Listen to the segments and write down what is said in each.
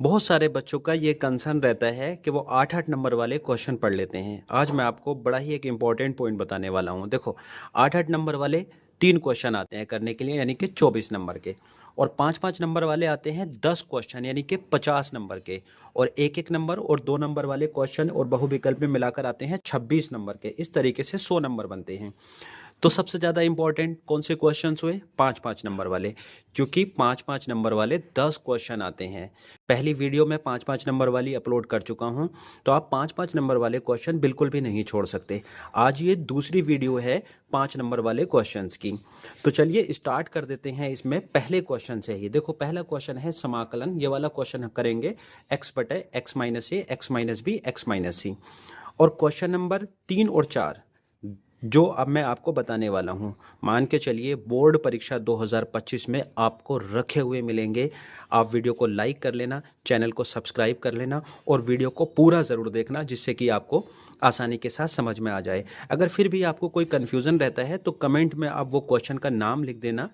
बहुत सारे बच्चों का ये कंसर्न रहता है कि वो 8-8 नंबर वाले क्वेश्चन पढ़ लेते हैं। आज मैं आपको बड़ा ही एक इम्पॉर्टेंट पॉइंट बताने वाला हूँ। देखो, 8-8 नंबर वाले 3 क्वेश्चन आते हैं करने के लिए, यानी कि 24 नंबर के, और 5-5 नंबर वाले आते हैं 10 क्वेश्चन, यानी कि 50 नंबर के, और 1-1 नंबर और 2 नंबर वाले क्वेश्चन और बहुविकल्प में मिलाकर आते हैं 26 नंबर के। इस तरीके से 100 नंबर बनते हैं। तो सबसे ज़्यादा इंपॉर्टेंट कौन से क्वेश्चंस हुए? 5-5 नंबर वाले, क्योंकि 5-5 नंबर वाले 10 क्वेश्चन आते हैं। पहली वीडियो में 5-5 नंबर वाली अपलोड कर चुका हूं, तो आप 5-5 नंबर वाले क्वेश्चन बिल्कुल भी नहीं छोड़ सकते। आज ये दूसरी वीडियो है 5 नंबर वाले क्वेश्चंस की। तो चलिए स्टार्ट कर देते हैं इसमें पहले क्वेश्चन से ही। देखो, पहला क्वेश्चन है समाकलन। ये वाला क्वेश्चन हम करेंगे x बटे x minus a, x minus b, x minus c. और क्वेश्चन नंबर 3 और 4 जो अब मैं आपको बताने वाला हूं, मान के चलिए बोर्ड परीक्षा 2025 में आपको रखे हुए मिलेंगे। आप वीडियो को लाइक कर लेना, चैनल को सब्सक्राइब कर लेना और वीडियो को पूरा ज़रूर देखना, जिससे कि आपको आसानी के साथ समझ में आ जाए। अगर फिर भी आपको कोई कन्फ्यूज़न रहता है तो कमेंट में आप वो क्वेश्चन का नाम लिख देना,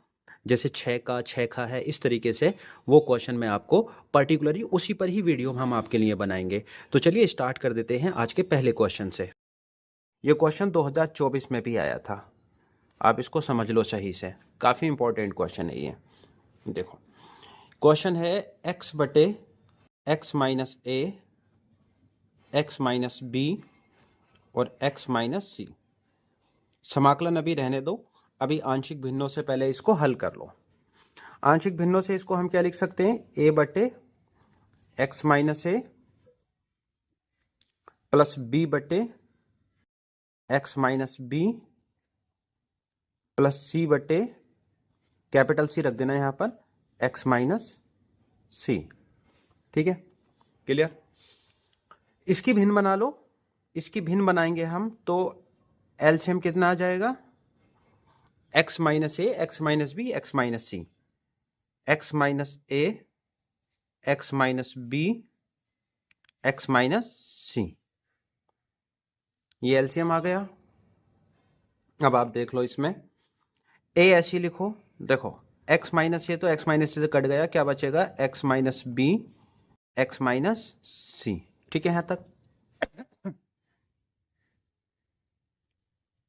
जैसे 6 का है, इस तरीके से वो क्वेश्चन मैं आपको पर्टिकुलरली उसी पर ही वीडियो हम आपके लिए बनाएंगे। तो चलिए स्टार्ट कर देते हैं आज के पहले क्वेश्चन से। ये क्वेश्चन 2024 में भी आया था, आप इसको समझ लो सही से, काफ़ी इंपॉर्टेंट क्वेश्चन है ये। देखो, क्वेश्चन है x बटे x minus a, x minus B और एक्स माइनस सी। समाकलन अभी रहने दो, अभी आंशिक भिन्नों से पहले इसको हल कर लो। आंशिक भिन्नों से इसको हम क्या लिख सकते हैं? a बटे x minus a plus B बटे एक्स माइनस बी प्लस सी बटे, कैपिटल सी रख देना यहां पर, एक्स माइनस सी। ठीक है, क्लियर? इसकी भिन्न बना लो। इसकी भिन्न बनाएंगे हम तो एलसीएम कितना आ जाएगा? X minus a, x minus b, x minus c, x minus a, x minus b, x minus c. ये एलसीएम आ गया। अब आप देख लो, इसमें ए ऐसी लिखो। देखो, एक्स माइनस ए तो एक्स माइनस से कट गया, क्या बचेगा? X minus b, x minus c. ठीक है यहां तक?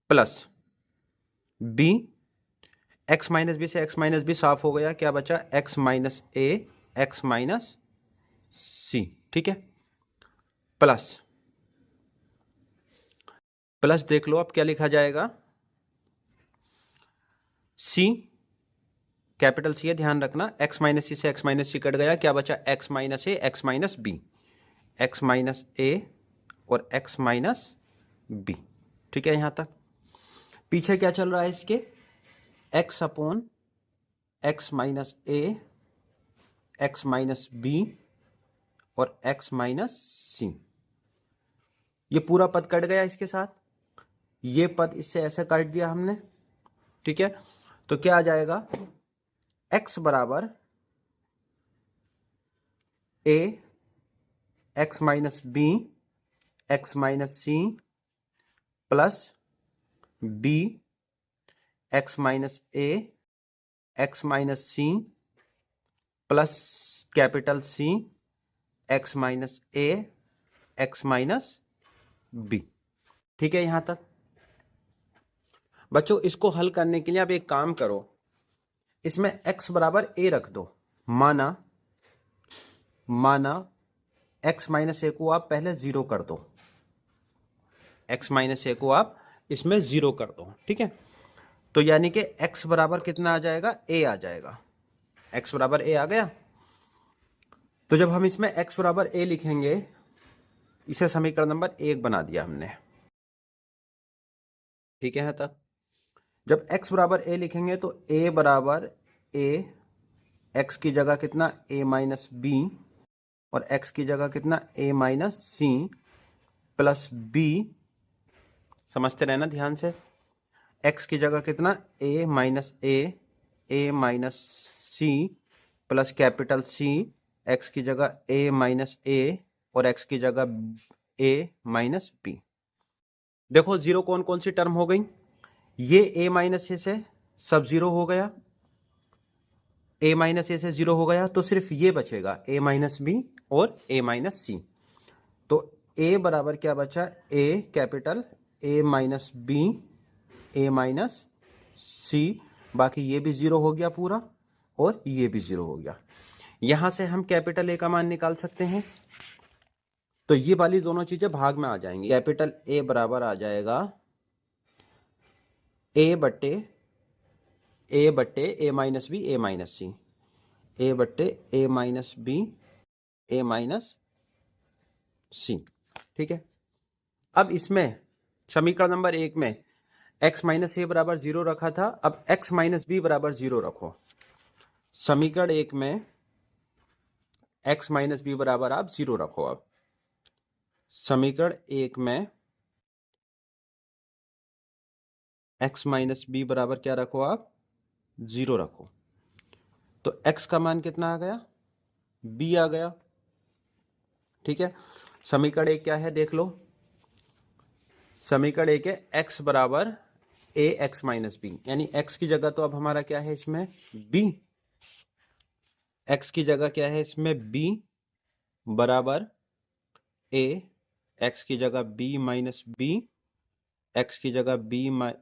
Plus b, x minus b से एक्स माइनस बी साफ हो गया, क्या बचा? X minus a, x minus c. ठीक है, प्लस प्लस देख लो अब क्या लिखा जाएगा? सी, कैपिटल सी है, ध्यान रखना। एक्स माइनस सी से एक्स माइनस सी कट गया, क्या बचा? X minus a, x minus b, x minus a और एक्स माइनस बी। ठीक है यहां तक? पीछे क्या चल रहा है इसके? X upon x minus a, x minus B और एक्स माइनस सी। ये पूरा पद कट गया इसके साथ, ये पद इससे ऐसे काट दिया हमने। ठीक है, तो क्या आ जाएगा? x बराबर a, x minus b, x minus C plus b, x minus a, x minus C plus capital C, x minus a, x minus b. ठीक है यहां तक? बच्चों, इसको हल करने के लिए आप एक काम करो, इसमें x बराबर a रख दो। माना x माइनस ए को आप पहले 0 कर दो, x माइनस ए को आप इसमें 0 कर दो। ठीक है, तो यानी कि x बराबर कितना आ जाएगा? a आ जाएगा। x बराबर a आ गया। तो जब हम इसमें x बराबर a लिखेंगे, इसे समीकरण नंबर 1 बना दिया हमने। ठीक है यहां तक? जब x बराबर a लिखेंगे तो a बराबर a, x की जगह कितना? a माइनस बी और x की जगह कितना? a minus C plus B. समझते रहना ध्यान से। x की जगह कितना? a minus a minus C plus capital C, x की जगह a माइनस a और x की जगह a माइनस बी। देखो, जीरो कौन कौन सी टर्म हो गई? ये a माइनस ए से सब जीरो हो गया, ए माइनस ए से 0 हो गया तो सिर्फ ये बचेगा ए माइनस बी और ए माइनस सी। तो ए बराबर क्या बचा, a capital A minus b a minus c, बाकी ये भी 0 हो गया पूरा और ये भी 0 हो गया। यहां से हम कैपिटल ए का मान निकाल सकते हैं, तो ये वाली दोनों चीजें भाग में आ जाएंगी। कैपिटल ए बराबर आ जाएगा ए बट्टे ए माइनस बी ए माइनस सी, ए बट्टे ए minus b a minus c. ठीक है, अब इसमें समीकरण नंबर 1 में x माइनस ए बराबर 0 रखा था, अब x माइनस बी बराबर 0 रखो। समीकरण 1 में x माइनस बी बराबर आप 0 रखो। अब समीकरण 1 में x माइनस बी बराबर क्या रखो आप, 0 रखो। तो x का मान कितना आ गया, b आ गया। ठीक है, समीकरण 1 क्या है देख लो, समीकरण 1 है x बराबर ए एक्स माइनस बी, यानी x की जगह तो अब हमारा क्या है इसमें b, x की जगह क्या है इसमें b बराबर a, x की जगह b माइनस बी, x की जगह b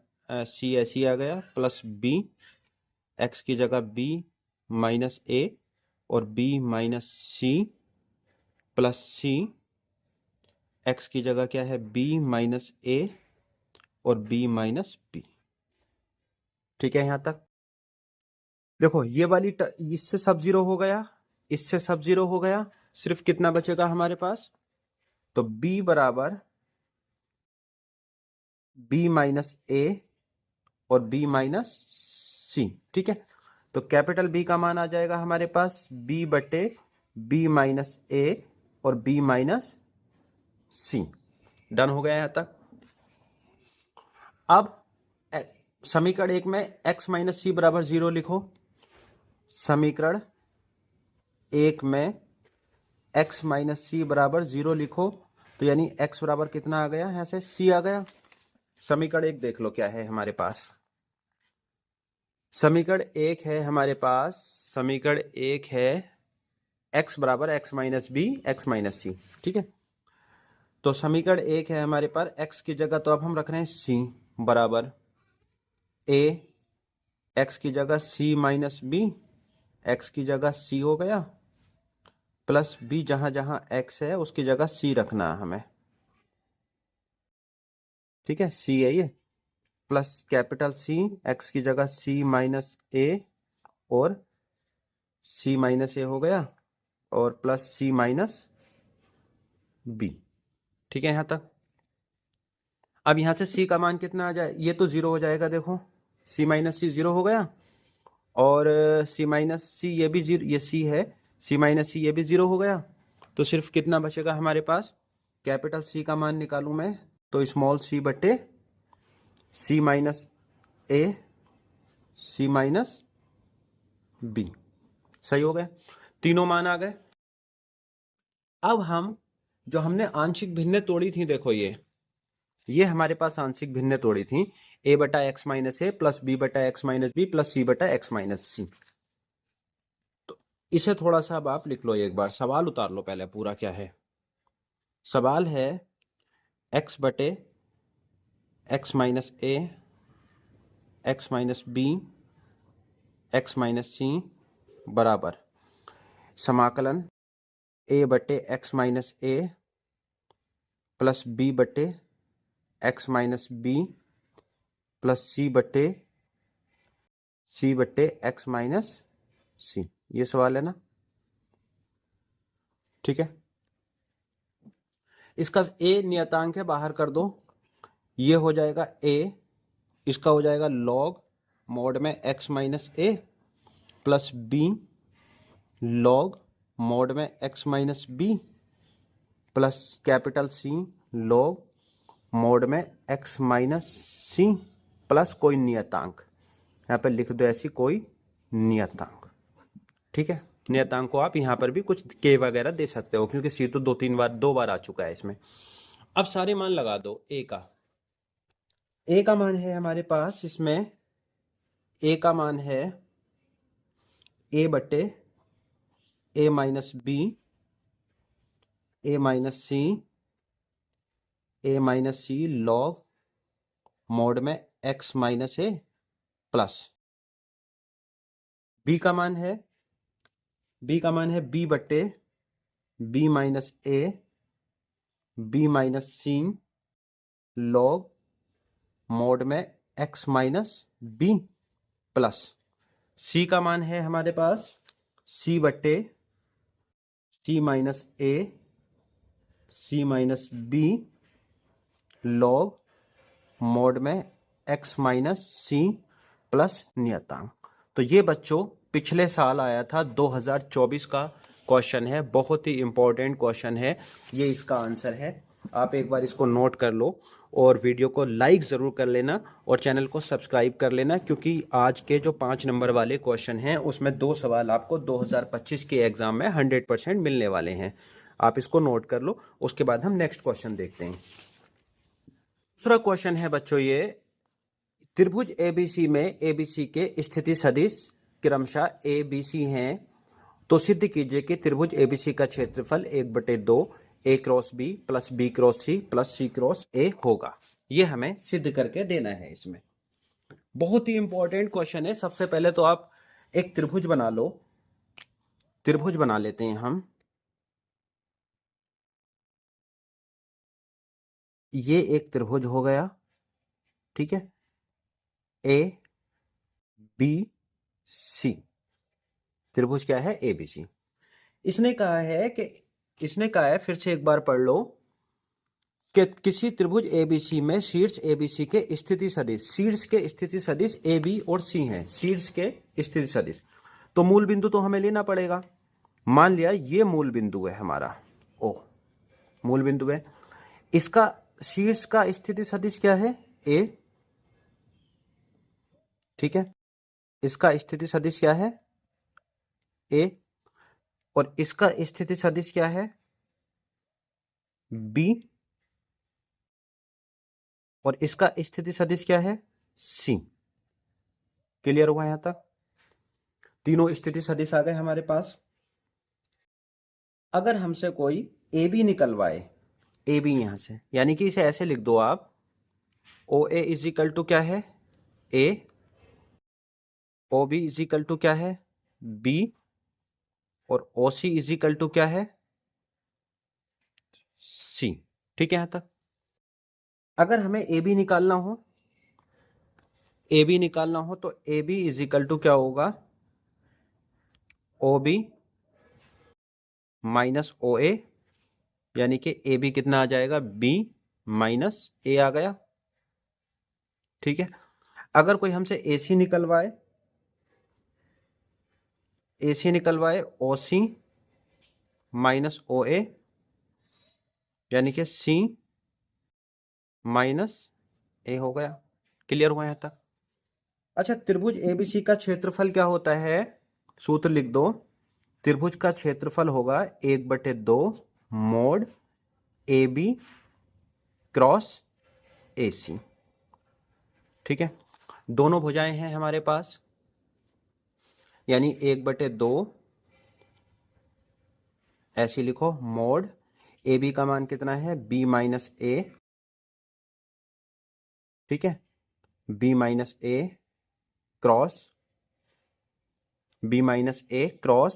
सी ऐसी आ गया, प्लस b, x की जगह b माइनस a और b माइनस सी प्लस सी, x की जगह क्या है b माइनस a और b माइनस b। ठीक है, यहां तक देखो ये वाली इससे सब 0 हो गया, इससे सब 0 हो गया, सिर्फ कितना बचेगा हमारे पास, तो b बराबर b माइनस a और b माइनस सी। ठीक है, तो कैपिटल B का मान आ जाएगा हमारे पास b बटे b माइनस a और b माइनस सी। डन हो गया यहां तक। अब समीकरण 1 में x माइनस सी बराबर 0 लिखो। समीकरण 1 में x माइनस सी बराबर 0 लिखो, तो यानी x बराबर कितना आ गया, यहां से c आ गया। समीकरण 1 देख लो क्या है हमारे पास, समीकरण 1 है हमारे पास, समीकरण 1 है x बराबर x minus b x minus c. ठीक है, तो समीकरण 1 है हमारे पास, x की जगह तो अब हम रख रहे हैं c बराबर a, x की जगह c माइनस बी, x की जगह c हो गया, प्लस b जहां जहां x है उसकी जगह c रखना है हमें। ठीक है, c है ये, प्लस कैपिटल C, x की जगह c माइनस a और c माइनस a हो गया और प्लस c माइनस b। ठीक है यहां तक। अब यहां से c का मान कितना आ जाए, ये तो 0 हो जाएगा, देखो c माइनस सी 0 हो गया और c माइनस सी ये भी 0, ये c है, c माइनस सी ये भी 0 हो गया, तो सिर्फ कितना बचेगा हमारे पास, कैपिटल C का मान निकालूं मैं तो स्मॉल c बटे c minus a c minus b। सही हो गए, तीनों मान आ गए। अब हम जो हमने आंशिक भिन्नें तोड़ी थी, देखो ये हमारे पास आंशिक भिन्नें तोड़ी थी, a बटा x minus a plus b बटा x minus b plus c बटा एक्स माइनस सी। तो इसे थोड़ा सा अब आप लिख लो, एक बार सवाल उतार लो पहले पूरा क्या है। सवाल है x बटे x minus a x minus b x minus c बराबर समाकलन a बटे x minus a plus b बटे x minus b plus c बटे एक्स माइनस सी। ये सवाल है ना। ठीक है, इसका a नियतांक है, बाहर कर दो, ये हो जाएगा a, इसका हो जाएगा log मोड में x minus a plus b log mod में x minus b plus capital C log mod में x माइनस सी प्लस कोई नियतांक, यहाँ पर लिख दो ऐसी कोई नियतांक। ठीक है, नियतांक को आप यहाँ पर भी कुछ k वगैरह दे सकते हो, क्योंकि c तो दो बार आ चुका है इसमें। अब सारे मान लगा दो a का मान है हमारे पास इसमें, a का मान है ए बट्टे ए minus b, a minus C, A minus C log mode में x minus a plus B का मान है, बी का मान है बी बट्टे बी माइनस ए, बी माइनस सी लॉग मोड में x minus b plus c का मान है हमारे पास सी बट्टे सी माइनस ए, सी माइनस बी लॉग मोड में एक्स माइनस सी प्लस नियतांक। तो ये बच्चों पिछले साल आया था, 2024 का क्वेश्चन है, बहुत ही इंपॉर्टेंट क्वेश्चन है, ये इसका आंसर है। आप एक बार इसको नोट कर लो और वीडियो को लाइक ज़रूर कर लेना और चैनल को सब्सक्राइब कर लेना, क्योंकि आज के जो 5 नंबर वाले क्वेश्चन हैं उसमें 2 सवाल आपको 2025 के एग्ज़ाम में 100% मिलने वाले हैं। आप इसको नोट कर लो, उसके बाद हम नेक्स्ट क्वेश्चन देखते हैं। दूसरा क्वेश्चन है बच्चों ये, त्रिभुज एबीसी में एबीसी के स्थिति सदिश क्रमशः एबीसी हैं, तो सिद्ध कीजिए कि त्रिभुज एबीसी का क्षेत्रफल 1/2 a cross b plus b cross c plus c cross a होगा। ये हमें सिद्ध करके देना है। इसमें बहुत ही इंपॉर्टेंट क्वेश्चन है। सबसे पहले तो आप एक त्रिभुज बना लो, त्रिभुज बना लेते हैं हम। ये एक त्रिभुज हो गया, ठीक है, ए बी सी, त्रिभुज क्या है ए बी सी। इसने कहा है फिर से एक बार पढ़ लो कि किसी त्रिभुज एबीसी में शीर्ष एबीसी के स्थिति सदिश, शीर्ष के स्थिति सदिश ए बी और सी हैं, शीर्ष के स्थिति सदिश। तो मूल बिंदु तो हमें लेना पड़ेगा। मान लिया ये मूल बिंदु है हमारा, ओ मूल बिंदु है, इसका शीर्ष का स्थिति सदिश क्या है ए, ठीक है, इसका स्थिति सदिश क्या है ए, और इसका स्थिति सदिश क्या है बी, और इसका स्थिति सदिश क्या है सी। क्लियर हुआ यहां तक? तीनों स्थिति सदिश आ गए हमारे पास। अगर हमसे कोई ए बी निकलवाए, ए बी यहां से, यानी कि इसे ऐसे लिख दो आप, O A is equal to क्या है a, O B is equal to क्या है बी, और O C is equal to क्या है सी। ठीक है यहां तक? अगर हमें ए बी निकालना हो, ए बी निकालना हो तो a b is equal to क्या होगा ओ बी माइनस ओ ए, यानी कि ए बी कितना आ जाएगा बी माइनस ए आ गया। ठीक है, अगर कोई हमसे ए सी निकलवाए, ए सी निकलवाए ओ सी माइनस ओ ए, यानी कि सी माइनस ए हो गया। क्लियर हुआ यहां तक? अच्छा, त्रिभुज एबीसी का क्षेत्रफल क्या होता है? सूत्र लिख दो, त्रिभुज का क्षेत्रफल होगा 1/2 mod A B cross A C. ठीक है, दोनों भुजाएं हैं हमारे पास, यानी 1/2 ऐसे लिखो, मोड ए बी का मान कितना है बी माइनस ए, ठीक है, b minus a cross b minus a cross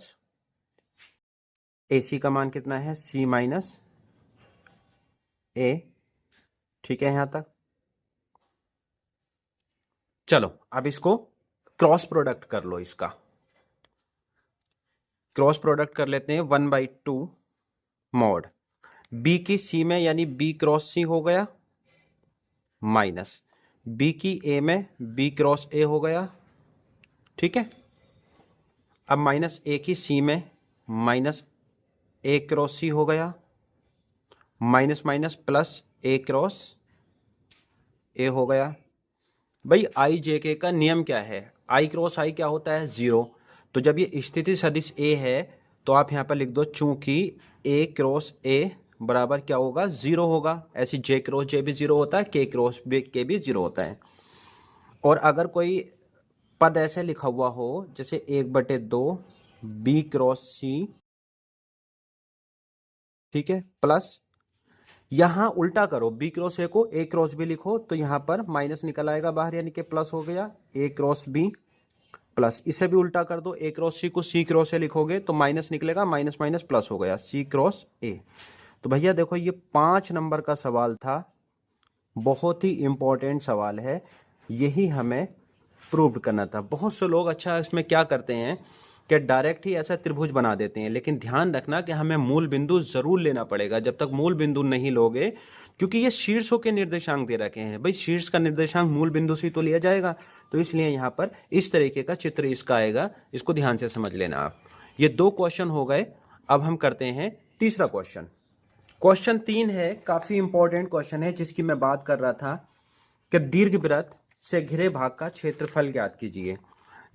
A c का मान कितना है सी माइनस ए। ठीक है यहां तक? चलो अब इसको क्रॉस प्रोडक्ट कर लो, इसका क्रॉस प्रोडक्ट कर लेते हैं। 1/2 मोड बी की सी में, यानी बी क्रॉस सी हो गया, माइनस बी की ए में बी क्रॉस ए हो गया। ठीक है, अब माइनस ए की सी में माइनस ए क्रॉस सी हो गया, माइनस माइनस प्लस ए क्रॉस ए हो गया। भाई आई जे के का नियम क्या है? आई क्रॉस आई क्या होता है? 0। तो जब ये स्थिति सदिश ए है तो आप यहाँ पर लिख दो, चूंकि ए क्रॉस ए बराबर क्या होगा 0 होगा। ऐसी जे क्रॉस जे भी 0 होता है, के क्रॉस के भी 0 होता है। और अगर कोई पद ऐसे लिखा हुआ हो जैसे 1/2 बी क्रॉस सी, ठीक है, प्लस यहां उल्टा करो, बी क्रॉस ए को ए क्रॉस बी लिखो तो यहां पर माइनस निकल आएगा बाहर, यानी कि प्लस हो गया ए क्रॉस बी, प्लस इसे भी उल्टा कर दो, ए क्रॉस सी को सी क्रॉस ए लिखोगे तो माइनस निकलेगा, माइनस माइनस प्लस हो गया सी क्रॉस ए। तो भैया देखो ये 5 नंबर का सवाल था, बहुत ही इंपॉर्टेंट सवाल है, यही हमें प्रूव करना था। बहुत से लोग अच्छा इसमें क्या करते हैं कि डायरेक्ट ही ऐसा त्रिभुज बना देते हैं, लेकिन ध्यान रखना कि हमें मूल बिंदु जरूर लेना पड़ेगा। जब तक मूल बिंदु नहीं लोगे, क्योंकि ये शीर्षों के निर्देशांक दे रखे हैं, भाई शीर्ष का निर्देशांक मूल बिंदु से तो लिया जाएगा, तो इसलिए यहाँ पर इस तरीके का चित्र इसका आएगा, इसको ध्यान से समझ लेना आप। ये 2 क्वेश्चन हो गए, अब हम करते हैं तीसरा क्वेश्चन। क्वेश्चन 3 है, काफी इंपॉर्टेंट क्वेश्चन है, जिसकी मैं बात कर रहा था कि दीर्घवृत्त से घिरे भाग का क्षेत्रफल ज्ञात कीजिए।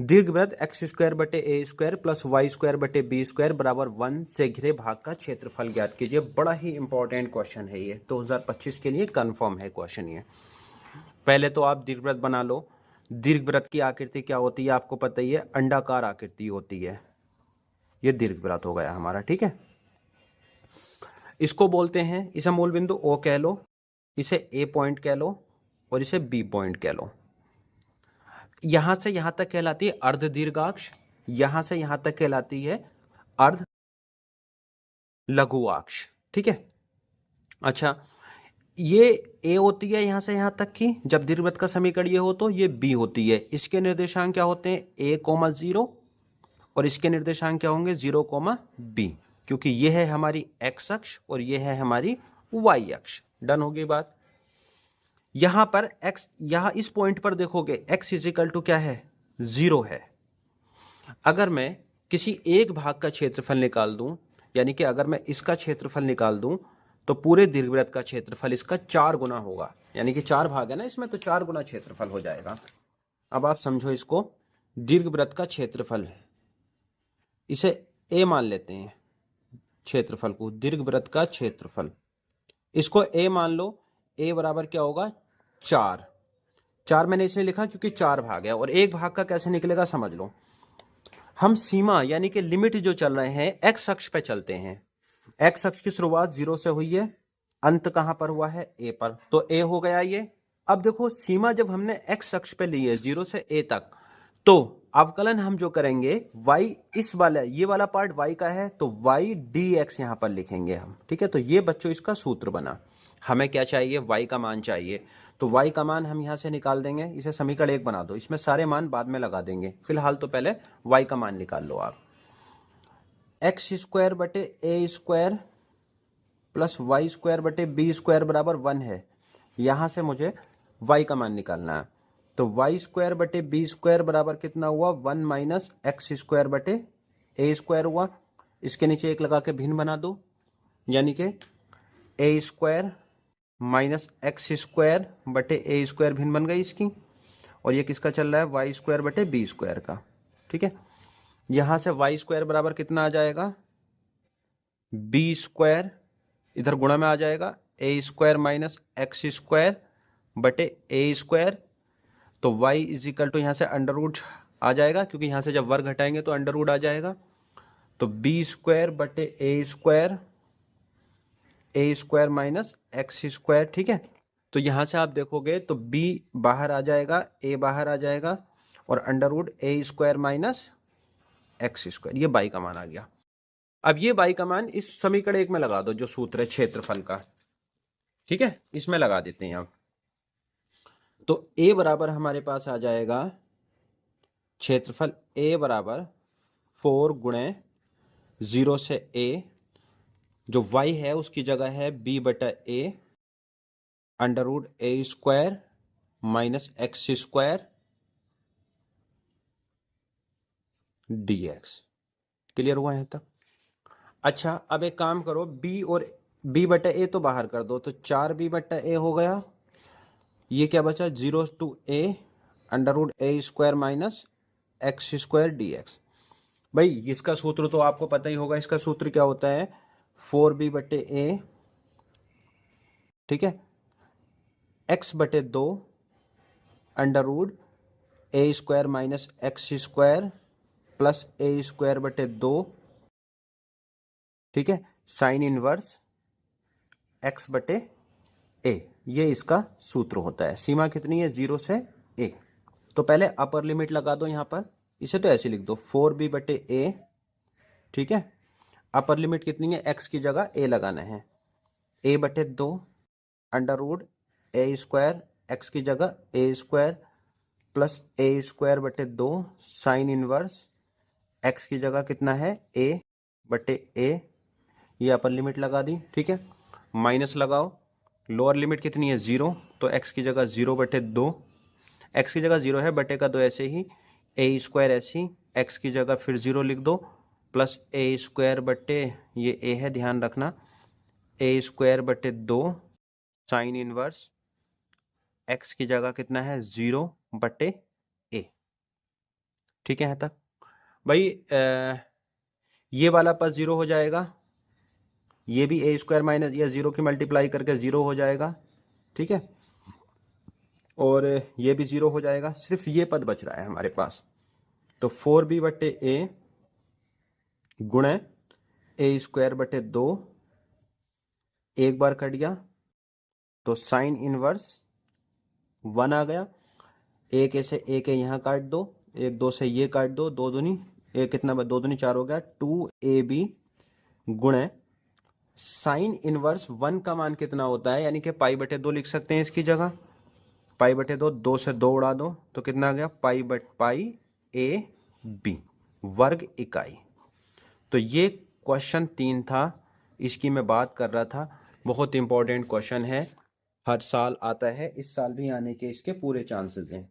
दीर्घवृत्त x² + y² + b² बराबर 1 से घिरे भाग का क्षेत्रफल ज्ञात कीजिए। बड़ा ही इंपॉर्टेंट क्वेश्चन है ये, 2025 के लिए कंफर्म है क्वेश्चन ये। पहले तो आप दीर्घवृत्त बना लो। दीर्घवृत्त की आकृति क्या होती है आपको पता ही है, अंडाकार आकृति होती है। ये दीर्घवृत्त हो गया हमारा, ठीक है। इसको बोलते हैं, इसे मूल बिंदु O कह लो, इसे A पॉइंट कह लो और इसे B पॉइंट कह लो। यहां से यहां तक कहलाती है अर्ध दीर्घाक्ष, यहां से यहां तक कहलाती है अर्ध लघु अक्ष, ठीक है। अच्छा, ये A होती है यहां से यहां तक की, जब दीर्घवृत्त का समीकरण ये हो तो ये B होती है। इसके निर्देशांक क्या होते हैं, A, 0 और इसके निर्देशांक क्या होंगे 0, B, क्योंकि ये है हमारी x अक्ष और ये है हमारी y अक्ष। डन होगी बात। यहां पर x, यहां इस पॉइंट पर देखोगे x = क्या है, 0 है। अगर मैं किसी एक भाग का क्षेत्रफल निकाल दूं, यानी कि अगर मैं इसका क्षेत्रफल निकाल दूं तो पूरे दीर्घवृत्त का क्षेत्रफल इसका 4 गुना होगा, यानी कि 4 भाग है ना इसमें, तो 4 गुना क्षेत्रफल हो जाएगा। अब आप समझो इसको, दीर्घवृत्त का क्षेत्रफल, इसे a मान लेते हैं क्षेत्रफल को, दीर्घवृत्त का क्षेत्रफल, इसको a मान लो। a बराबर क्या होगा, 4 मैंने इसलिए लिखा क्योंकि 4 भाग है, और एक भाग का कैसे निकलेगा समझ लो। हम सीमा यानी कि लिमिट जो चल रहे हैं x अक्ष पे चलते हैं। x अक्ष की शुरुआत 0 से हुई है, अंत कहां पर हुआ है, a पर, तो a हो गया ये। अब देखो सीमा जब हमने x अक्ष पे ली है 0 से a तक, तो अवकलन हम जो करेंगे y, इस वाला ये वाला पार्ट y का है तो y dx यहां पर लिखेंगे हम, ठीक है। तो ये बच्चों इसका सूत्र बना। हमें क्या चाहिए, y का मान चाहिए, तो y का मान हम यहां से निकाल देंगे। इसे समीकरण 1 बना दो, इसमें सारे मान बाद में लगा देंगे, फिलहाल तो पहले y का मान निकाल लो आप। x² / a² + y² / b² बराबर 1 है। यहां से मुझे y का मान निकालना है, तो y² / b² बराबर कितना हुआ, 1 - x² / a² हुआ। इसके नीचे 1 लगा के भिन्न बना दो, यानी कि a² - x² / a² भिन्न बन गई इसकी, और ये किसका चल रहा है, y² / b² का, ठीक है। यहां से y² बराबर कितना आ जाएगा, b², इधर गुणा में आ जाएगा, a² - x² / a², तो y = यहां से अंडर रूट आ जाएगा, क्योंकि यहां से जब वर्ग घटाएंगे तो अंडर रूट आ जाएगा, तो b² / a² - x², ठीक है। तो यहां से आप देखोगे तो b बाहर आ जाएगा, a बाहर आ जाएगा, और अंडर रूट a² - x², ये y का मान आ गया। अब ये y का मान इस समीकरण 1 में लगा दो, जो सूत्र है क्षेत्रफल का, ठीक है, इसमें लगा देते हैं आप। तो a बराबर हमारे पास आ जाएगा, क्षेत्रफल a बराबर 4 × 0 से a, जो y है उसकी जगह है b/a under root a² - x² dx। Clear हुआ है तक? अच्छा, अब एक काम करो, b और b/a तो बाहर कर दो, तो 4b/a हो गया। ये क्या बचा, 0 to a under root a² - x² dx। भाई इसका सूत्र तो आपको पता ही होगा, इसका सूत्र क्या होता है, 4b/a, ठीक है, x/2 under root a square minus x square plus a square बटे 2, ठीक है, साइन इनवर्स एक्स बटे ए, ये इसका सूत्र होता है। सीमा कितनी है, 0 से ए। तो पहले अपर लिमिट लगा दो यहाँ पर, इसे तो ऐसे लिख दो 4b बटे ए, ठीक है। अपर लिमिट कितनी है, x की जगह a लगाना है, a बटे 2 under root a square, x की जगह ए स्क्वायर प्लस ए स्क्वायर बटे 2 साइन इनवर्स x की जगह कितना है a बटे a, ये अपर लिमिट लगा दी, ठीक है। माइनस लगाओ, लोअर लिमिट कितनी है 0, तो x की जगह 0 बटे 2, x की जगह 0 है, बटे का 2 ऐसे ही, ए स्क्वायर ऐसे ही, x की जगह फिर 0 लिख दो प्लस ए स्क्वायर बटे, ये a है ध्यान रखना, ए स्क्वायर बटे 2 साइन इनवर्स x की जगह कितना है 0 बटे a, ठीक है। यहाँ तक भाई ये वाला पास 0 हो जाएगा, ये भी ए स्क्वायर माइनस या 0 की मल्टीप्लाई करके 0 हो जाएगा, ठीक है, और ये भी 0 हो जाएगा, सिर्फ ये पद बच रहा है हमारे पास। तो 4b बटे ए गुणे ए स्क्वायर बटे 2, एक बार कट गया तो साइन इनवर्स 1 आ गया, एक ऐसे एक है यहाँ काट दो, एक 2 से ये काट दो, 2 दूनी एक कितना, 2 दूनी 4 हो गया, 2ab गुणे साइन इनवर्स 1 का मान कितना होता है, यानी कि पाई बटे 2 लिख सकते हैं इसकी जगह, पाई बटे 2, 2 से 2 उड़ा दो तो कितना आ गया, पाई ए बी वर्ग इकाई। तो ये क्वेश्चन 3 था, इसकी मैं बात कर रहा था, बहुत इंपॉर्टेंट क्वेश्चन है, हर साल आता है, इस साल भी आने के इसके पूरे चांसेस हैं।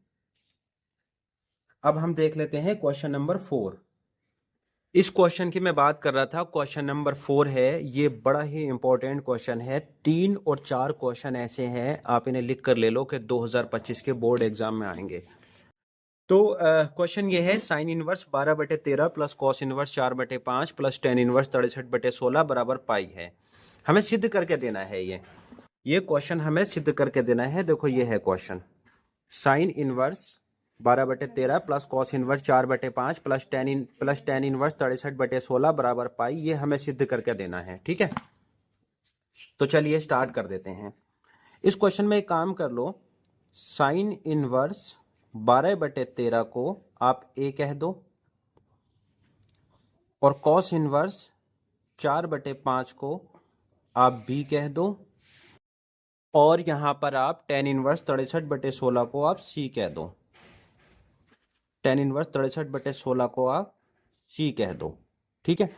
अब हम देख लेते हैं क्वेश्चन नंबर 4। इस क्वेश्चन की मैं बात कर रहा था, क्वेश्चन नंबर 4 है, ये बड़ा ही इंपॉर्टेंट क्वेश्चन है। 3 और 4 क्वेश्चन ऐसे हैं, आप इन्हें लिख कर ले लो कि 2025 के बोर्ड एग्जाम में आएंगे। तो क्वेश्चन ये है, साइन इनवर्स 12 बटे 13 प्लस कॉस इनवर्स 4 बटे 5 प्लस टेन इनवर्स 63 बटे 16 बराबर पाई है। हमें सिद्ध करके देना है, ये क्वेश्चन हमें सिद्ध करके देना है। देखो ये है क्वेश्चन, साइन इनवर्स 12 बटे 13 प्लस कॉस इनवर्स 4 बटे 5 प्लस टेन इनवर्स 63 बटे 16 बराबर पाई, ये हमें सिद्ध करके देना है, ठीक है। तो चलिए स्टार्ट कर देते हैं। इस क्वेश्चन में एक काम कर लो, साइन इनवर्स 12 बटे 13 को आप a कह दो और कॉस इनवर्स 4 बटे 5 को आप b कह दो, और यहां पर आप टेन इनवर्स 63 बटे 16 को आप c कह दो, टेन इनवर्स 63 बटे 16 को आप c कह दो, ठीक है।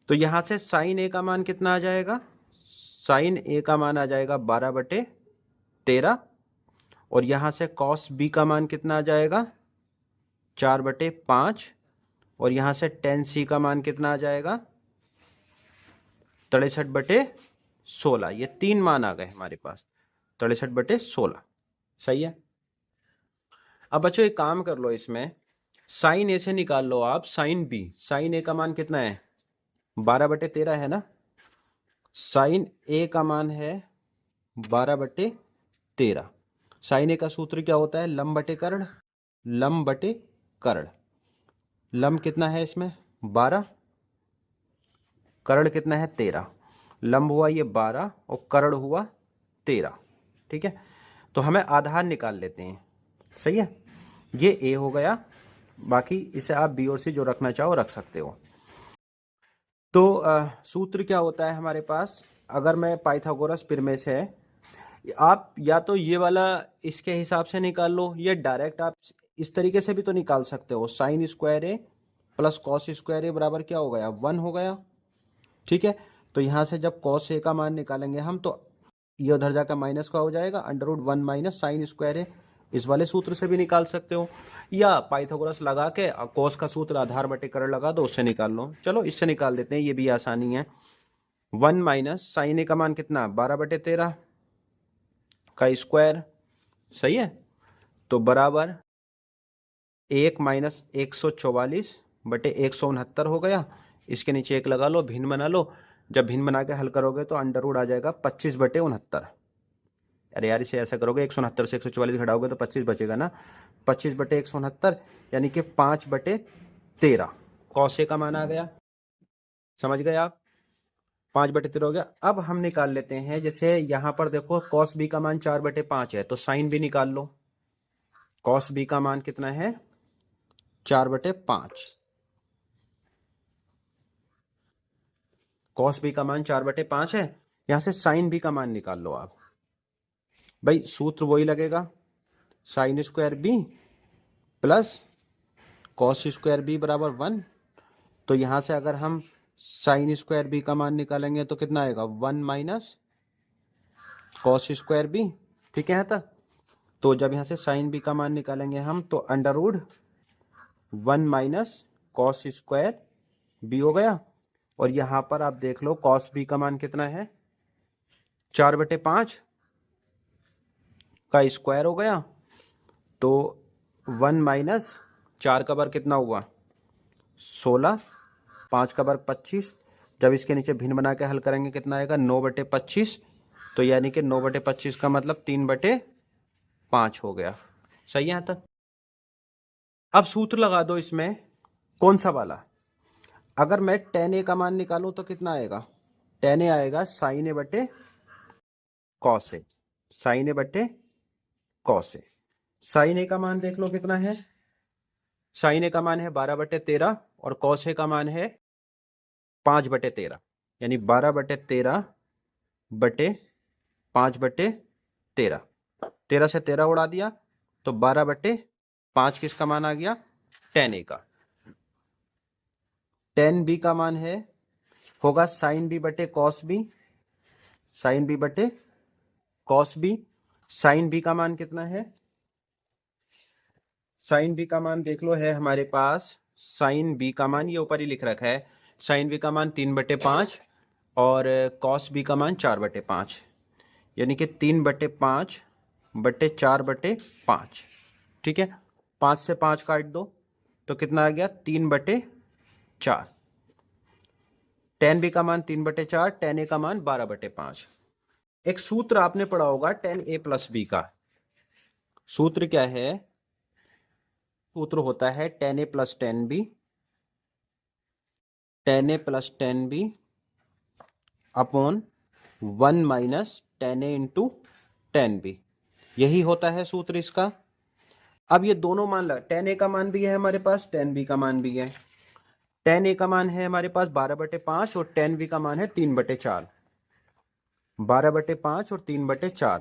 तो यहां से साइन a का मान कितना आ जाएगा, साइन a का मान आ जाएगा 12 बटे 13, और यहां से कॉस b का मान कितना आ जाएगा 4 बटे 5, और यहां से टेन c का मान कितना आ जाएगा 63 बटे 16। ये 3 मान आ गए हमारे पास, 63 बटे 16, सही है। अब बच्चों एक काम कर लो, इसमें साइन ए से निकाल लो आप साइन बी। साइन ए का मान कितना है 12 बटे 13 है ना, साइन ए का मान है 12 बटे 13। साइन ए का सूत्र क्या होता है, लंब बटे कर्ण, लंब बटे कर्ण। लंब कितना है इसमें 12, कर्ण कितना है 13, लंब हुआ ये 12 और कर्ण हुआ 13, ठीक है। तो हमें आधार निकाल लेते हैं, सही है। ये a हो गया, बाकी इसे आप b और c जो रखना चाहो रख सकते हो। तो सूत्र क्या होता है हमारे पास, अगर मैं पाइथागोरस प्रमेय से, आप या तो ये वाला इसके हिसाब से निकाल लो, या डायरेक्ट आप इस तरीके से भी तो निकाल सकते हो, साइन स्क्वायर ए प्लस कॉस स्क्वायर ए बराबर क्या हो गया 1 हो गया, ठीक है। तो यहाँ से जब कॉस ए का मान निकालेंगे हम, तो ये उधर जाकर माइनस का हो जाएगा, under root 1 minus sine square a, इस वाले सूत्र से भी निकाल सकते हो, या पाइथागोरस लगा के कॉस का सूत्र आधार बटे कर्ण लगा दो, उससे निकाल लो। चलो इससे निकाल देते हैं, ये भी आसानी है। 1 माइनस साइन ए का मान कितना 12 बटे 13 का स्क्वायर, सही है, तो बराबर 1 माइनस 144 बटे 169 हो गया। इसके नीचे 1 लगा लो, भिन्न बना लो, जब भिन्न बना के हल करोगे तो अंडर रूट आ जाएगा 25 बटे 69, अरे यार इसे ऐसा करोगे 169 से 144 घटाओगे तो 25 बचेगा ना, 25/169 यानी कि 5/13 कॉस ए का मान आ गया। समझ गए आप? 5/13 हो गया। अब हम निकाल लेते हैं, जैसे यहाँ पर देखो कॉस बी का मान 4/5 है तो साइन भी निकाल लो। कॉस बी का मान कितना है? 4/5। कॉस बी का मान 4/5 है। यहां से साइन बी का मान निकाल लो आप। भाई सूत्र वही लगेगा, sine square b plus cos square b बराबर 1। तो यहां से अगर हम साइन स्क्वायर बी का मान निकालेंगे तो कितना आएगा? 1 माइनस कॉस स्क्वायर बी। ठीक है तो जब यहां से साइन बी का मान निकालेंगे हम तो under root 1 minus cos square b हो गया। और यहां पर आप देख लो कॉस बी का मान कितना है? 4/5 का स्क्वायर हो गया। तो 1 माइनस 4 का वर्ग कितना हुआ? 16, 5 का वर्ग 25। जब इसके नीचे भिन्न बना के हल करेंगे कितना आएगा? 9/25। तो यानी कि 9/25 का मतलब 3/5 हो गया। सही है यहाँ तक? अब सूत्र लगा दो इसमें, कौन सा वाला? अगर मैं tan a का मान निकालूं तो कितना आएगा? tan a आएगा sin a बटे cos a। sin a बटे cos a। sin a का मान देख लो कितना है? sin a का मान है 12/13 और cos a का मान है 5/13, यानी 12/13 बटे 5/13। 13 से 13 उड़ा दिया तो 12/5 किसका मान आ गया? tan a का। tan b का मान है होगा sin b बटे cos b। sin b बटे cos b। sin b का मान कितना है? sin b का मान देख लो है हमारे पास। sin b का मान ये ऊपर ही लिख रखा है। sin b का मान 3/5 और cos b का मान 4/5, यानी कि 3/5 बटे 4/5। ठीक है, 5 से 5 काट दो तो कितना आ गया? 3/4। tan b का मान 3/4, tan a का मान 12/5। एक सूत्र आपने पढ़ा होगा tan a प्लस b का। सूत्र क्या है? सूत्र होता है tan a plus tan b, tan a plus tan b upon 1 minus tan a into tan b। यही होता है सूत्र इसका। अब ये दोनों मान लगा, tan a का मान भी है हमारे पास, tan b का मान भी है। tan a का मान है हमारे पास 12/5 और tan b का मान है 3/4। 12/5 और 3/4,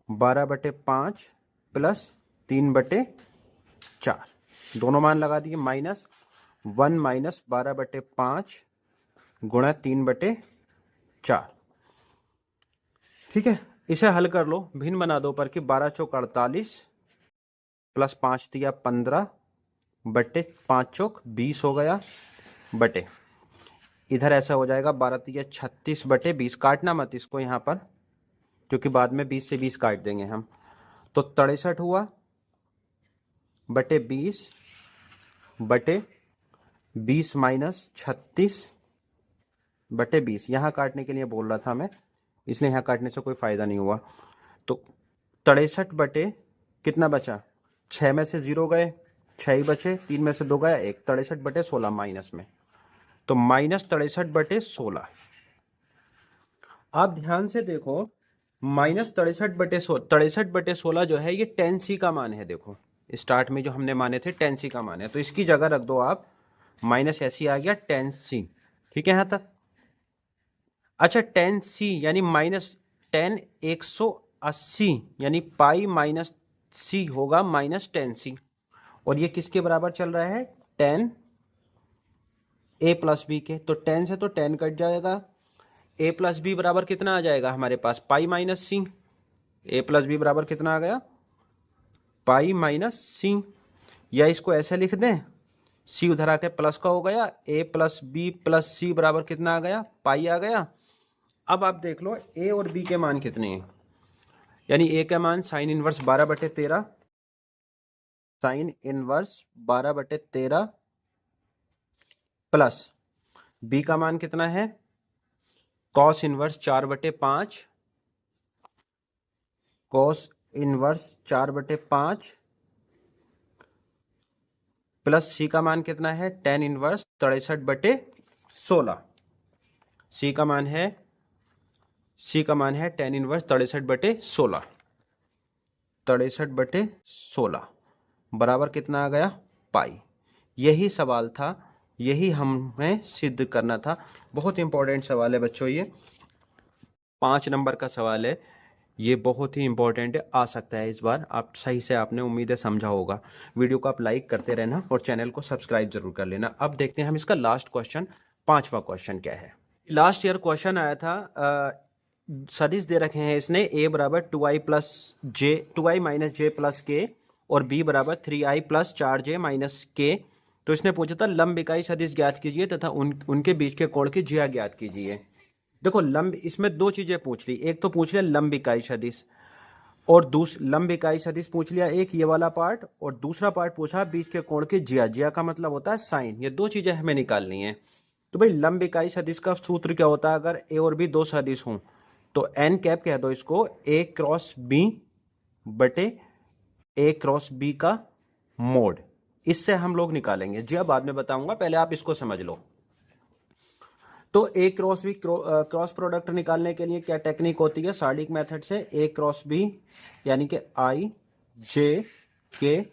12/5 प्लस 3/4, दोनों मान लगा दिए। माइनस 1 माइनस 12/5 गुणा 3/4। ठीक है, इसे हल कर लो, भिन्न बना दो पर कि 12 चौक 48 प्लस 5 दिया 15 बटे 5 चौक 20 हो गया। बटे इधर ऐसा हो जाएगा 12 दिया 36 बटे 20। काटना मत इसको यहाँ पर, क्योंकि बाद में 20 से 20 काट देंगे हम। तो 63 हुआ बटे 20 बटे 20 माइनस 36 बटे 20। यहाँ काटने के लिए बोल रहा था मैं, इसलिए यहाँ काटने से कोई फायदा नहीं हुआ। तो 63 बटे कितना बचा? 6 में से 0 गए, 6 ही बचे, 3 में से 2 गया 1, 63/16 माइनस में, तो माइनस 63/16। आप ध्यान से देखो, माइनस 63/16 जो है ये tan c का मान है। देखो स्टार्ट में जो हमने माने थे tan c का मान है, तो इसकी जगह रख दो आप माइनस, ऐसी आ गया tan c। ठीक है यहाँ तक? अच्छा tan c यानी माइनस tan 180, यानी पाई माइनस c होगा माइनस tan c। और ये किसके बराबर चल रहा है? tan a प्लस बी के। तो tan से तो tan कट जाएगा, a प्लस बी बराबर कितना आ जाएगा हमारे पास? Pi minus c. a plus b बराबर कितना आ गया? Pi minus c. या इसको ऐसे लिख दें, c उधर आके प्लस का हो गया, a प्लस बी प्लस सी बराबर कितना आ गया? पाई आ गया। अब आप देख लो a और b के मान कितने हैं। यानी a का मान sine inverse 12/13, sine inverse 12/13 plus b का मान कितना है? Cos inverse 4/5 cos inverse 4/5 plus c का मान कितना है, टेन इनवर्स 63/16। सी का मान है टेन इनवर्स 63/16। 63/16 बराबर कितना आ गया, पाई। यही सवाल था, यही हमें सिद्ध करना था। बहुत इंपॉर्टेंट सवाल है बच्चों, ये 5 नंबर का सवाल है, ये बहुत ही इंपॉर्टेंट है, आ सकता है इस बार। आप सही से आपने उम्मीद है समझा होगा। वीडियो को आप लाइक करते रहना और चैनल को सब्सक्राइब जरूर कर लेना। अब देखते हैं हम इसका लास्ट क्वेश्चन, 5वां क्वेश्चन क्या है। लास्ट ईयर क्वेश्चन आया था, सदिश दे रखे हैं इसने, a बराबर 2i माइनस जे प्लस के और b बराबर 3i प्लस 4j माइनस के। तो इसने पूछा था लंब इकाई सदिश ज्ञात कीजिए तथा उनके बीच के कोण की ज्या ज्ञात कीजिए। देखो लंब, इसमें दो चीजें पूछ ली, एक तो पूछ लिया लंब इकाई सदिश और लंब इकाई सदिश पूछ लिया एक, ये वाला पार्ट, और दूसरा पार्ट पूछा बीच के कोण की ज्या। ज्या का मतलब होता है साइन। ये दो चीजें हमें निकालनी है। तो भाई लंब इकाई सदिश का सूत्र क्या होता है, अगर ए और बी दो सदिश हों तो एन कैप कह दो इसको, ए क्रॉस बी बटे ए क्रॉस बी का मोड। इससे हम लोग निकालेंगे, जी बाद में बताऊंगा, पहले आप इसको समझ लो। तो ए क्रॉस बी क्रॉस प्रोडक्ट निकालने के लिए क्या टेक्निक होती है, सार्डिक मेथड से। ए क्रॉस बी यानी कि आई जे के।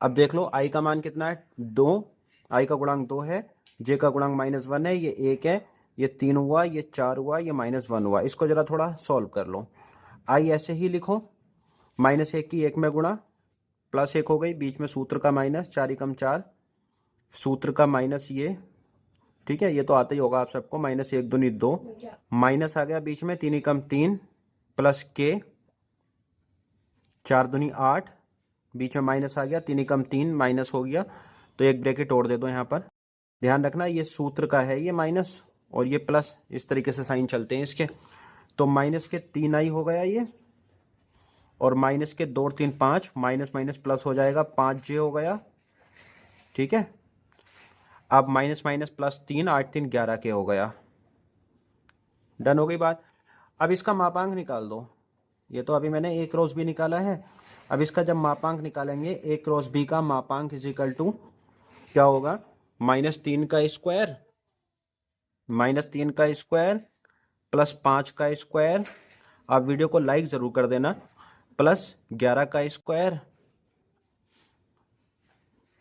अब देख लो आई का मान कितना है, 2, आई का गुणांक 2 है, जे का गुणांक -1 है, ये 1 है, ये 3 हुआ, ये 4 हुआ, ये -1 हुआ। इसको जरा थोड़ा सॉल्व कर लो। आई ऐसे ही लिखो, -1 की 1 में गुणा, +1 हो गई, बीच में सूत्र का माइनस, 4 एकम 4, सूत्र का माइनस ये, ठीक है, ये तो आता ही होगा आप सबको, -1 दूनी 2, माइनस आ गया बीच में, 3 एकम 3 प्लस के, 4 दूनी 8, बीच में माइनस आ गया, 3 एकम 3 माइनस हो गया, तो एक ब्रैकेट और दे दो यहाँ पर। ध्यान रखना ये सूत्र का है, ये माइनस और ये प्लस, इस तरीके से साइन चलते हैं इसके। तो माइनस के 3i हो गया ये, और माइनस के 2 और 3 5, माइनस माइनस प्लस हो जाएगा, 5j हो गया, ठीक है। अब माइनस माइनस प्लस 3, 8 3 11 के हो गया। डन हो गई बात। अब इसका मापांक निकाल दो। ये तो अभी मैंने ए क्रॉस बी निकाला है, अब इसका जब मापांक निकालेंगे, ए क्रॉस बी का मापांक इज इक्वल टू क्या होगा, -3 का स्क्वायर, -3 का स्क्वायर प्लस 5 का स्क्वायर, आप वीडियो को लाइक जरूर कर देना, प्लस 11 का स्क्वायर,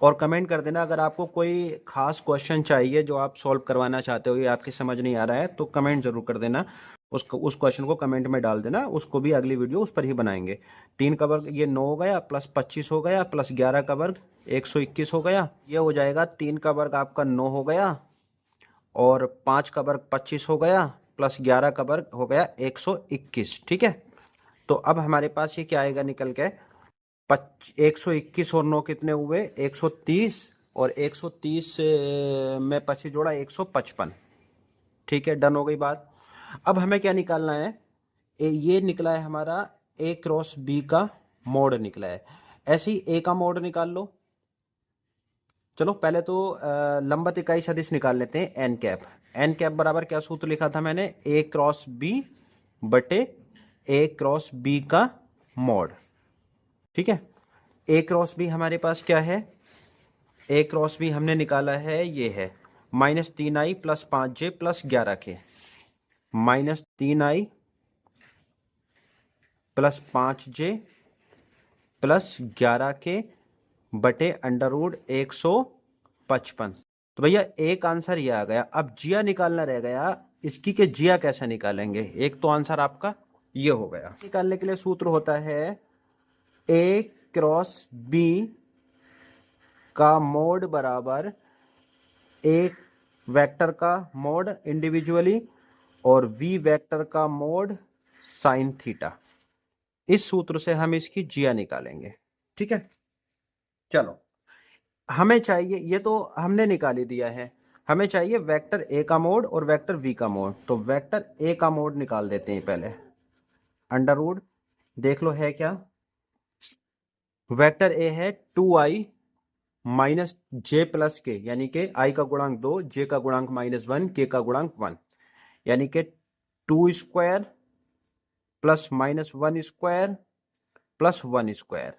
और कमेंट कर देना अगर आपको कोई खास क्वेश्चन चाहिए जो आप सॉल्व करवाना चाहते हो, ये आपकी समझ नहीं आ रहा है तो कमेंट जरूर कर देना, उस क्वेश्चन को कमेंट में डाल देना, उसको भी अगली वीडियो उस पर ही बनाएंगे। 3 का वर्ग ये 9 हो गया, प्लस 25 हो गया, प्लस 11 का वर्ग 121 हो गया, ये हो जाएगा 3 का वर्ग आपका 9 हो गया, और 5 का वर्ग 25 हो गया, प्लस 11 का वर्ग हो गया 121, ठीक है। तो अब हमारे पास ये क्या आएगा निकल के, 121 और 9 कितने हुए, 130, और 130 में 25 जोड़ा 155, ठीक है। डन हो गई बात। अब हमें क्या निकालना है, ये निकला है हमारा ए क्रॉस बी का मोड निकला है, ऐसे ही ए का मोड निकाल लो। चलो पहले तो लंबत इकाई सदिश निकाल लेते हैं, एन कैप। एन कैप बराबर क्या सूत्र लिखा था मैंने, ए क्रॉस बी बटे ए क्रॉस बी का मोड, ठीक है। ए क्रॉस बी हमारे पास क्या है, ए क्रॉस बी हमने निकाला है, ये है -3i प्लस 5j प्लस 11 के, -3i प्लस 5j प्लस 11 के बटे √155। तो भैया एक आंसर ये आ गया। अब जिया निकालना रह गया, इसकी के जिया कैसे निकालेंगे, एक तो आंसर आपका ये हो गया। निकालने के लिए सूत्र होता है ए क्रॉस बी का मोड बराबर एक वेक्टर का मोड इंडिविजुअली और वी वेक्टर का मोड साइन थीटा। इस सूत्र से हम इसकी जिया निकालेंगे, ठीक है। चलो हमें चाहिए, ये तो हमने निकाल ही दिया है, हमें चाहिए वेक्टर ए का मोड और वेक्टर वी का मोड। तो वेक्टर ए का मोड निकाल देते हैं पहले, अंडर देख लो है क्या, वेक्टर ए है 2i माइनस जे प्लस के, यानी कि आई का गुणांक 2, जे का गुणांक -1, के का गुणांक 1, यानी कि 2 square plus minus 1 square plus 1 square,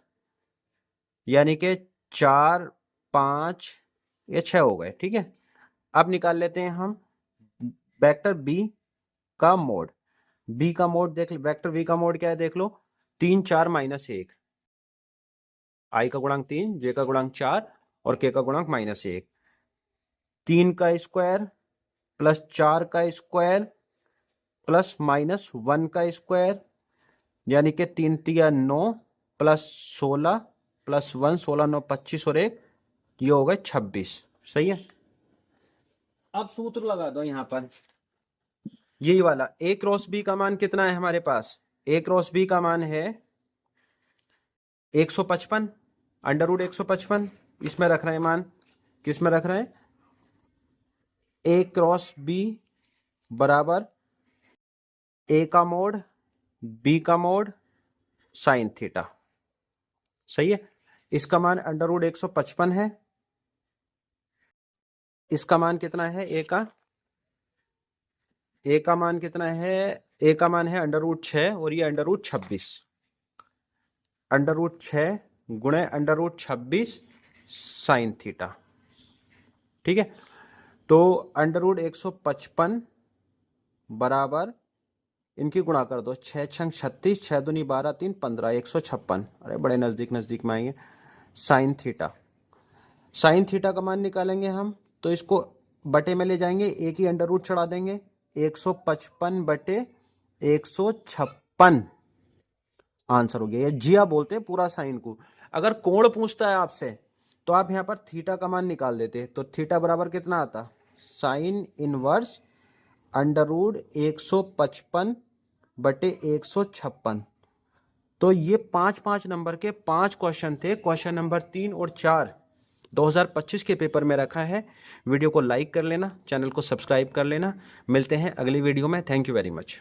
यानी कि 4 5 ये 6 हो गए। ठीक है, अब निकाल लेते हैं हम वेक्टर बी का मोड। बी का मोड देख, वेक्टर बी का मोड क्या है देख लो, 3 4 -1, आई का गुणांक 3, जे का गुणांक 4 और के का गुणांक -1। 3 का स्क्वायर प्लस 4 का स्क्वायर प्लस -1 का स्क्वायर, यानी कि 3 तिया 9 प्लस 16 प्लस 1, 16 9 25 और 1, ये हो गए 26। सही है, अब सूत्र लगा दो यहां पर, यही वाला ए क्रॉस बी का मान कितना है हमारे पास, ए क्रॉस बी का मान है 155, अंडर रूट 155, इसमें रख रहे हैं मान, किस में रख रहे हैं, ए क्रॉस बी बराबर ए का मोड बी का मोड साइन थीटा। सही है, इसका मान अंडर रूट 155 है, इसका मान कितना है ए का मान कितना है, ए का मान है अंडर रूट 6 और ये अंडर रूट 26, अंडर रूट 6 गुणे अंडर रूट 26 साइन थीटा। ठीक है, तो अंडर रूट 155 बराबर, इनकी गुणा कर दो, 6 छंग 36, 6 दूनी 12 3 15, 156, अरे बड़े नजदीक नजदीक में आएंगे, साइन थीटा। साइन थीटा का मान निकालेंगे हम, तो इसको बटे में ले जाएंगे, एक ही अंडर रूट चढ़ा देंगे, 155 बटे 156 आंसर हो गया। ये जिया बोलते हैं पूरा साइन को। अगर कोण पूछता है आपसे तो आप यहां पर थीटा का मान निकाल देते, तो थीटा बराबर कितना आता, साइन इनवर्स अंडर रूट 155 बटे 156। तो ये 5 नंबर के 5 क्वेश्चन थे। क्वेश्चन नंबर 3 और 4 2025 के पेपर में रखा है। वीडियो को लाइक कर लेना, चैनल को सब्सक्राइब कर लेना। मिलते हैं अगली वीडियो में। Thank you very much.